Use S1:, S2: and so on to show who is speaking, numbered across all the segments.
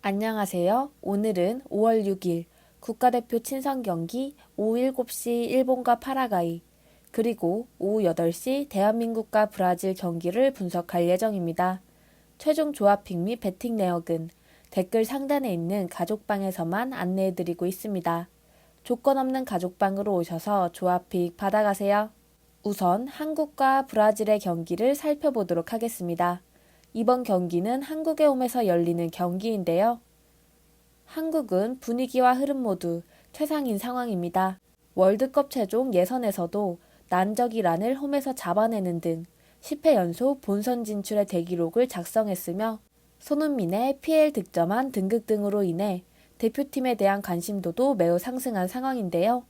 S1: 안녕하세요. 오늘은 5월 6일 국가대표 친선 경기 오후 7시 일본과 파라과이, 그리고 오후 8시 대한민국과 브라질 경기를 분석할 예정입니다. 최종 조합픽 및 배팅 내역은 댓글 상단에 있는 가족방에서만 안내해드리고 있습니다. 조건 없는 가족방으로 오셔서 조합픽 받아가세요. 우선 한국과 브라질의 경기를 살펴보도록 하겠습니다. 이번 경기는 한국의 홈에서 열리는 경기인데요. 한국은 분위기와 흐름 모두 최상인 상황입니다. 월드컵 최종 예선에서도 난적이란을 홈에서 잡아내는 등 10회 연속 본선 진출의 대기록을 작성했으며 손흥민의 PL 득점한 등극 등으로 인해 대표팀에 대한 관심도도 매우 상승한 상황인데요.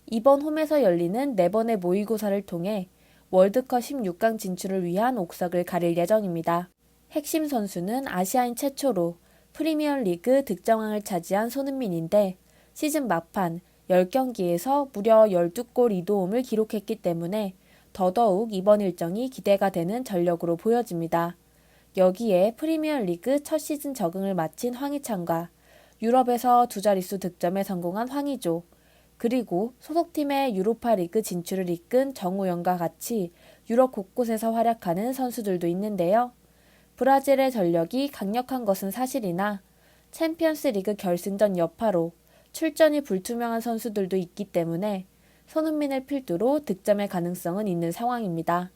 S1: 이번 홈에서 열리는 4번의 모의고사를 통해 월드컵 16강 진출을 위한 옥석을 가릴 예정입니다. 핵심 선수는 아시아인 최초로 프리미어리그 득점왕을 차지한 손흥민인데 시즌 막판 10경기에서 무려 12골 2도움을 기록했기 때문에 더더욱 이번 일정이 기대가 되는 전력으로 보여집니다. 여기에 프리미어리그 첫 시즌 적응을 마친 황희찬과 유럽에서 두 자릿수 득점에 성공한 황의조, 그리고 소속팀의 유로파리그 진출을 이끈 정우영과 같이 유럽 곳곳에서 활약하는 선수들도 있는데요. 브라질의 전력이 강력한 것은 사실이나 챔피언스리그 결승전 여파로 출전이 불투명한 선수들도 있기 때문에 손흥민을 필두로 득점의 가능성은 있는 상황입니다.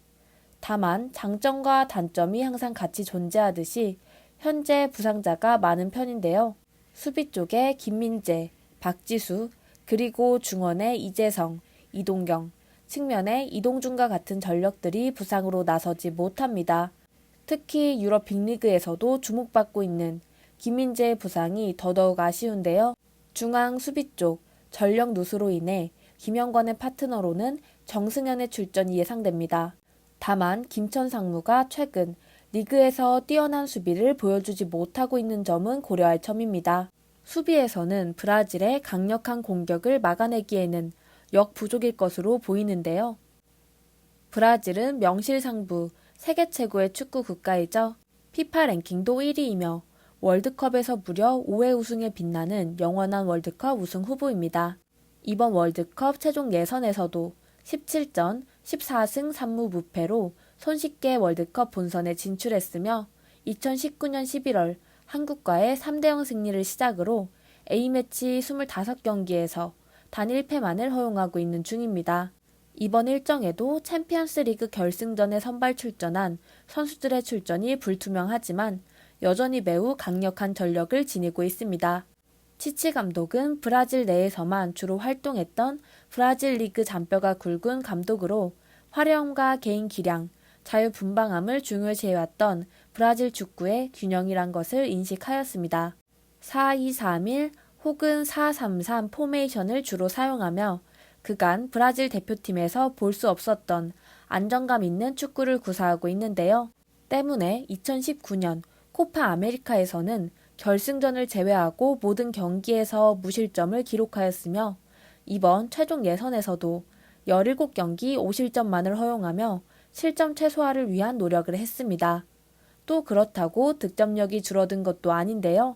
S1: 다만 장점과 단점이 항상 같이 존재하듯이 현재 부상자가 많은 편인데요. 수비 쪽에 김민재, 박지수, 그리고 중원의 이재성, 이동경, 측면에 이동준과 같은 전력들이 부상으로 나서지 못합니다. 특히 유럽 빅리그에서도 주목받고 있는 김민재의 부상이 더더욱 아쉬운데요. 중앙 수비 쪽 전력 누수로 인해 김영권의 파트너로는 정승현의 출전이 예상됩니다. 다만 김천상무가 최근 리그에서 뛰어난 수비를 보여주지 못하고 있는 점은 고려할 점입니다. 수비에서는 브라질의 강력한 공격을 막아내기에는 역부족일 것으로 보이는데요. 브라질은 명실상부 세계 최고의 축구 국가이죠. 피파 랭킹도 1위이며 월드컵에서 무려 5회 우승에 빛나는 영원한 월드컵 우승 후보입니다. 이번 월드컵 최종 예선에서도 17전 14승 3무 무패로 손쉽게 월드컵 본선에 진출했으며 2019년 11월 한국과의 3대0 승리를 시작으로 A매치 25경기에서 단 1패만을 허용하고 있는 중입니다. 이번 일정에도 챔피언스리그 결승전에 선발 출전한 선수들의 출전이 불투명하지만 여전히 매우 강력한 전력을 지니고 있습니다. 치치 감독은 브라질 내에서만 주로 활동했던 브라질 리그 잔뼈가 굵은 감독으로 화려함과 개인 기량, 자유분방함을 중요시해왔던 브라질 축구의 균형이란 것을 인식하였습니다. 4-2-3-1 혹은 4-3-3 포메이션을 주로 사용하며 그간 브라질 대표팀에서 볼 수 없었던 안정감 있는 축구를 구사하고 있는데요. 때문에 2019년 코파 아메리카에서는 결승전을 제외하고 모든 경기에서 무실점을 기록하였으며 이번 최종 예선에서도 17경기 5실점만을 허용하며 실점 최소화를 위한 노력을 했습니다. 또 그렇다고 득점력이 줄어든 것도 아닌데요.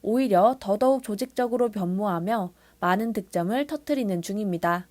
S1: 오히려 더더욱 조직적으로 변모하며 많은 득점을 터뜨리는 중입니다.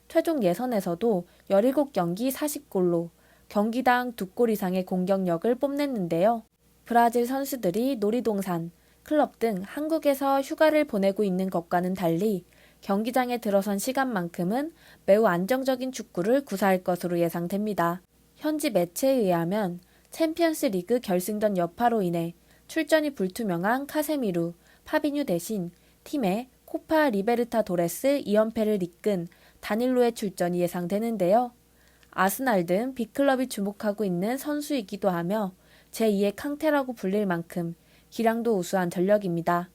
S1: 최종 예선에서도 17경기 40골로 경기당 2골 이상의 공격력을 뽐냈는데요. 브라질 선수들이 놀이동산, 클럽 등 한국에서 휴가를 보내고 있는 것과는 달리 경기장에 들어선 시간만큼은 매우 안정적인 축구를 구사할 것으로 예상됩니다. 현지 매체에 의하면 챔피언스 리그 결승전 여파로 인해 출전이 불투명한 카세미루, 파비뉴 대신 팀의 코파 리베르타도레스 2연패를 이끈 다닐로의 출전이 예상되는데요. 아스날 등 빅클럽이 주목하고 있는 선수이기도 하며 제2의 캉테라고 불릴 만큼 기량도 우수한 전력입니다.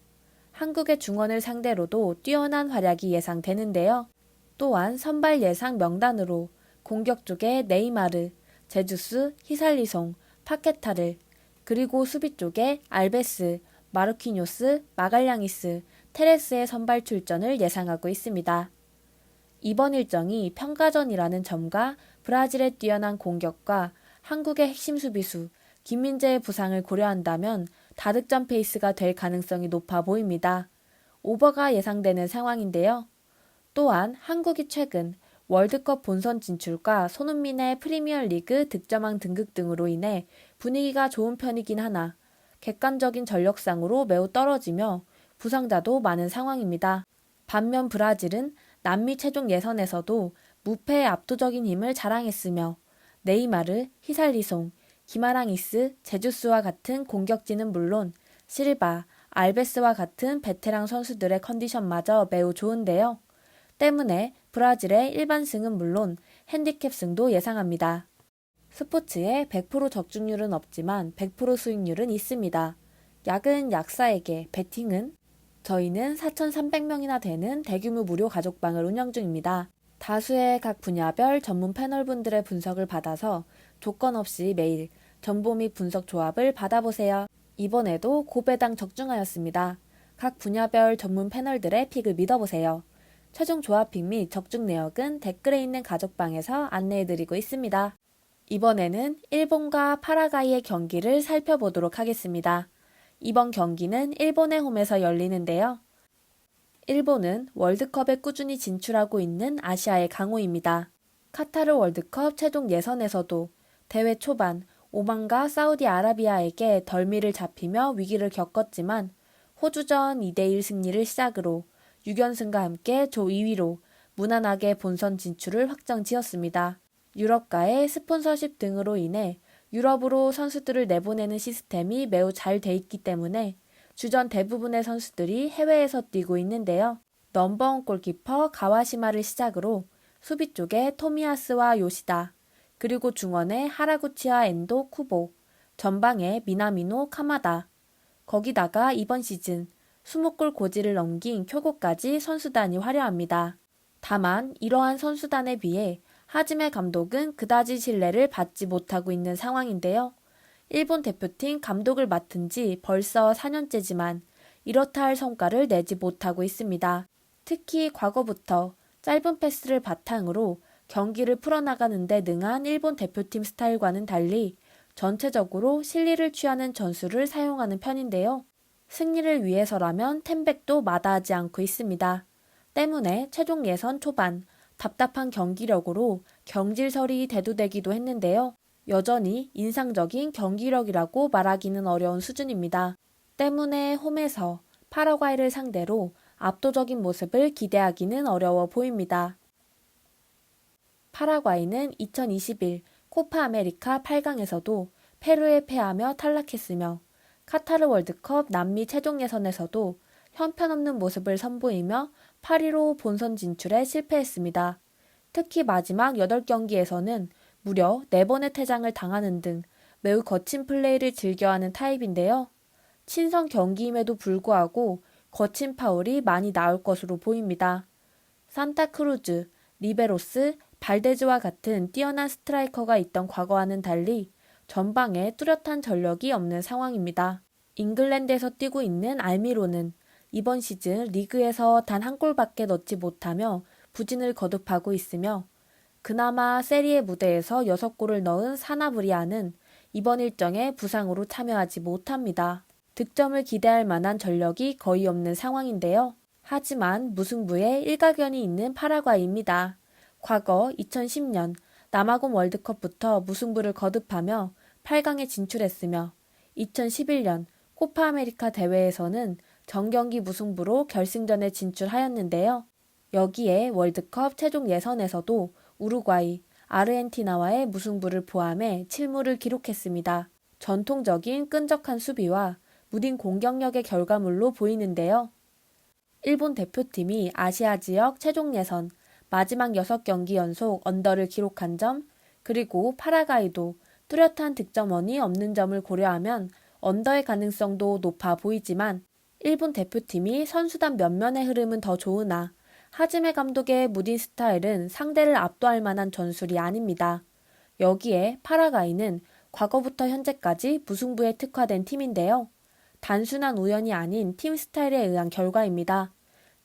S1: 한국의 중원을 상대로도 뛰어난 활약이 예상되는데요. 또한 선발 예상 명단으로 공격 쪽에 네이마르, 제주스, 히살리송, 파케타를, 그리고 수비 쪽에 알베스, 마르키뇨스, 마갈량이스, 테레스의 선발 출전을 예상하고 있습니다. 이번 일정이 평가전이라는 점과 브라질의 뛰어난 공격과 한국의 핵심 수비수 김민재의 부상을 고려한다면 다득점 페이스가 될 가능성이 높아 보입니다. 오버가 예상되는 상황인데요. 또한 한국이 최근 월드컵 본선 진출과 손흥민의 프리미어리그 득점왕 등극 등으로 인해 분위기가 좋은 편이긴 하나 객관적인 전력상으로 매우 떨어지며 부상자도 많은 상황입니다. 반면 브라질은 남미 최종 예선에서도 무패의 압도적인 힘을 자랑했으며 네이마르, 히살리송, 기마랑이스, 제주스와 같은 공격진은 물론 실바, 알베스와 같은 베테랑 선수들의 컨디션마저 매우 좋은데요. 때문에 브라질의 일반 승은 물론 핸디캡 승도 예상합니다. 스포츠에 100% 적중률은 없지만 100% 수익률은 있습니다. 약은 약사에게, 베팅은 저희는 4,300명이나 되는 대규모 무료 가족방을 운영 중입니다. 다수의 각 분야별 전문 패널분들의 분석을 받아서 조건 없이 매일 정보 및 분석 조합을 받아보세요. 이번에도 고배당 적중하였습니다. 각 분야별 전문 패널들의 픽을 믿어보세요. 최종 조합픽 및 적중 내역은 댓글에 있는 가족방에서 안내해드리고 있습니다. 이번에는 일본과 파라과이의 경기를 살펴보도록 하겠습니다. 이번 경기는 일본의 홈에서 열리는데요. 일본은 월드컵에 꾸준히 진출하고 있는 아시아의 강호입니다. 카타르 월드컵 최종 예선에서도 대회 초반 오만과 사우디아라비아에게 덜미를 잡히며 위기를 겪었지만 호주전 2대1 승리를 시작으로 6연승과 함께 조 2위로 무난하게 본선 진출을 확정지었습니다. 유럽과의 스폰서십 등으로 인해 유럽으로 선수들을 내보내는 시스템이 매우 잘 돼 있기 때문에 주전 대부분의 선수들이 해외에서 뛰고 있는데요. 넘버원 골키퍼 가와시마를 시작으로 수비 쪽에 토미야스와 요시다, 그리고 중원에 하라구치와 엔도, 쿠보, 전방에 미나미노, 카마다, 거기다가 이번 시즌 20골 고지를 넘긴 쿄고까지 선수단이 화려합니다. 다만 이러한 선수단에 비해 하지메 감독은 그다지 신뢰를 받지 못하고 있는 상황인데요. 일본 대표팀 감독을 맡은 지 벌써 4년째지만 이렇다 할 성과를 내지 못하고 있습니다. 특히 과거부터 짧은 패스를 바탕으로 경기를 풀어나가는 데 능한 일본 대표팀 스타일과는 달리 전체적으로 실리를 취하는 전술을 사용하는 편인데요. 승리를 위해서라면 템백도 마다하지 않고 있습니다. 때문에 최종 예선 초반 답답한 경기력으로 경질설이 대두되기도 했는데요. 여전히 인상적인 경기력이라고 말하기는 어려운 수준입니다. 때문에 홈에서 파라과이를 상대로 압도적인 모습을 기대하기는 어려워 보입니다. 파라과이는 2021 코파 아메리카 8강에서도 페루에 패하며 탈락했으며 카타르 월드컵 남미 최종 예선에서도 형편없는 모습을 선보이며 8위로 본선 진출에 실패했습니다. 특히 마지막 8경기에서는 무려 4번의 퇴장을 당하는 등 매우 거친 플레이를 즐겨하는 타입인데요. 친선 경기임에도 불구하고 거친 파울이 많이 나올 것으로 보입니다. 산타크루즈, 리베로스, 발데즈와 같은 뛰어난 스트라이커가 있던 과거와는 달리 전방에 뚜렷한 전력이 없는 상황입니다. 잉글랜드에서 뛰고 있는 알미로는 이번 시즌 리그에서 단 한 골밖에 넣지 못하며 부진을 거듭하고 있으며 그나마 세리에 무대에서 6골을 넣은 사나브리아는 이번 일정에 부상으로 참여하지 못합니다. 득점을 기대할 만한 전력이 거의 없는 상황인데요. 하지만 무승부에 일가견이 있는 파라과이입니다. 과거 2010년 남아공 월드컵부터 무승부를 거듭하며 8강에 진출했으며 2011년 코파 아메리카 대회에서는 정경기 무승부로 결승전에 진출하였는데요. 여기에 월드컵 최종 예선에서도 우루과이, 아르헨티나와의 무승부를 포함해 7무를 기록했습니다. 전통적인 끈적한 수비와 무딘 공격력의 결과물로 보이는데요. 일본 대표팀이 아시아 지역 최종 예선 마지막 6경기 연속 언더를 기록한 점, 그리고 파라과이도 뚜렷한 득점원이 없는 점을 고려하면 언더의 가능성도 높아 보이지만 일본 대표팀이 선수단 면면의 흐름은 더 좋으나 하지메 감독의 무딘 스타일은 상대를 압도할 만한 전술이 아닙니다. 여기에 파라과이는 과거부터 현재까지 무승부에 특화된 팀인데요. 단순한 우연이 아닌 팀 스타일에 의한 결과입니다.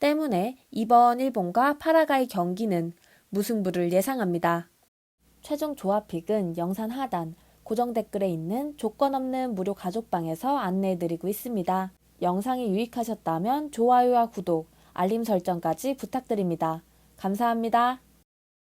S1: 때문에 이번 일본과 파라과이 경기는 무승부를 예상합니다. 최종 조합픽은 영상 하단 고정 댓글에 있는 조건 없는 무료 가족방에서 안내해드리고 있습니다. 영상이 유익하셨다면 좋아요와 구독, 알림 설정까지 부탁드립니다. 감사합니다.